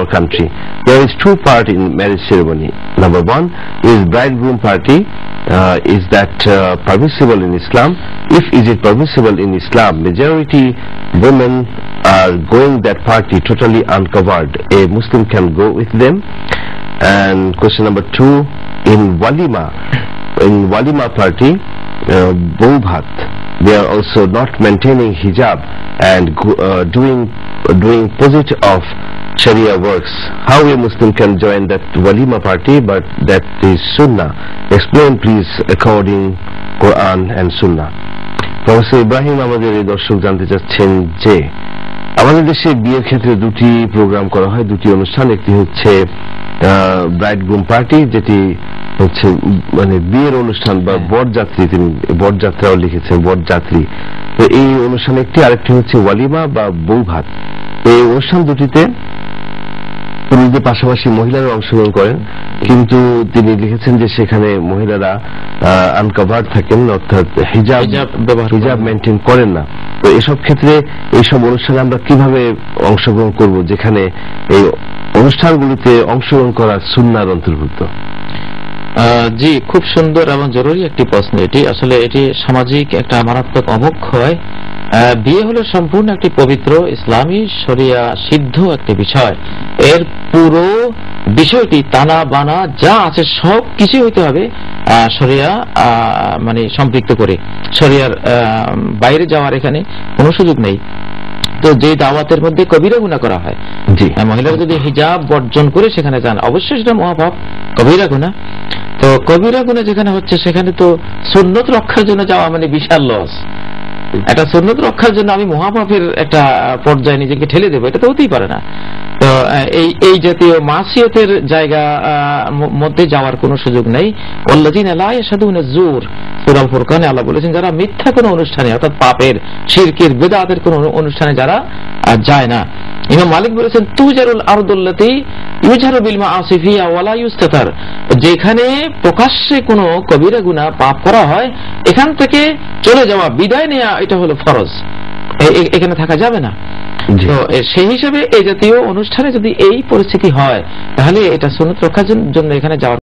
our country. There is two parts in marriage ceremony. Number one is bridegroom party. Is that permissible in Islam? If is it permissible in Islam? Majority women are going that party totally uncovered. A Muslim can go with them. And question number two, in walima party, Bobhat, they are also not maintaining hijab and doing opposite of Sharia works. How a Muslim can join that walima party, but that is Sunnah? Explain please according Quran and Sunnah. Professor Ibrahim আমাদের এই দর্শক জানতে চাচ্ছেন যে আমাদের দেশে বিয়ের ক্ষেত্রে দুটি প্রোগ্রাম করা হয়, দুটি অনুষ্ঠান। একটি হচ্ছে ব্রাইডগ্রুম পার্টি, যেটি হচ্ছে মানে বিয়ের অনুষ্ঠান বা বরযাত্রী, তিনি বরযাত্রাও লিখেছেন বরযাত্রী। তো এই অনুষ্ঠান একটি, আরেকটি হচ্ছে ওয়ালিমা বা বৌভাত। এই অনুষ্ঠান দুটিতে পুরুষদের পাশাপাশি মহিলারা অংশগ্রহণ করেন, কিন্তু তিনি লিখেছেন যে সেখানে মহিলারা আনকভার্ড থাকেন, অর্থাৎ হিজাব মেনটেন করেন না। তো এসব ক্ষেত্রে এইসব অনুষ্ঠানে আমরা কিভাবে অংশগ্রহণ করব, যেখানে এই অনুষ্ঠানগুলিতে অংশগ্রহণ করা সুন্নাহর অন্তর্ভুক্ত? জি, খুব সুন্দর এবং জরুরি একটি প্রশ্ন এটি। আসলে এটি সামাজিক একটা মারাত্মক অবক্ষয়। বিয়ে হলো সম্পূর্ণ একটি পবিত্র ইসলামী শরিয়া সিদ্ধ একটি বিষয়। এর পুরো বিষয়টি তানা বানা যা আছে সব কিছু হইতে হবে শরিয়া মানে সম্পৃক্ত করে। শরিয়ার বাইরে যাওয়ার এখানে কোনো সুযোগ নেই। তো যে দাওয়াতের মধ্যে কবিরা গুনাহ করা হয়, মহিলারা যদি হিজাব বর্জন করে সেখানে যান, অবশ্যই সেটা মহাপাপ, কবিরা গুনাহ। তো কবিরা গুনাহ যেখানে হচ্ছে সেখানে তো সুন্নত রক্ষার জন্য যাওয়া মানে বিশাল লস। একটা সুন্নত রক্ষার জন্য আমি মহাপাপের একটা পর্যায়ে নিজেকে ঠেলে দেবো, এটা তো হতেই পারে না। তো এই জাতীয় মাসিয়তের জায়গা মধ্যে যাওয়ার কোনো সুযোগ নেই। ওয়াল্লাযীনা লা ইয়াশহাদুনা যুর, সূরা ফুরকানে আল্লাহ বলেছেন যারা মিথ্যা কোনো অনুষ্ঠানে, অর্থাৎ পাপের, শিরকের, বিদআতের কোনো অনুষ্ঠানে যারা যায় না। ইমাম মালিক বলেছেন তুজারুল আরদুল্লাতী ইউজারু বিল মাআসি ফিহা ওয়া লা ইউস্তাতার, যেখানে প্রকাশ্যে কোনো কবিরা গুনাহ পাপ করা হয় এখান থেকে চলে যাওয়া, বিদায় নেওয়া, এটা হলো ফরজ, এখানে থাকা যাবে না। তো সেই হিসেবে এই জাতীয় অনুষ্ঠানে যদি এই পরিস্থিতি হয় তাহলে এটা সুন্নাত রক্ষার জন্য এখানে যাওয়ার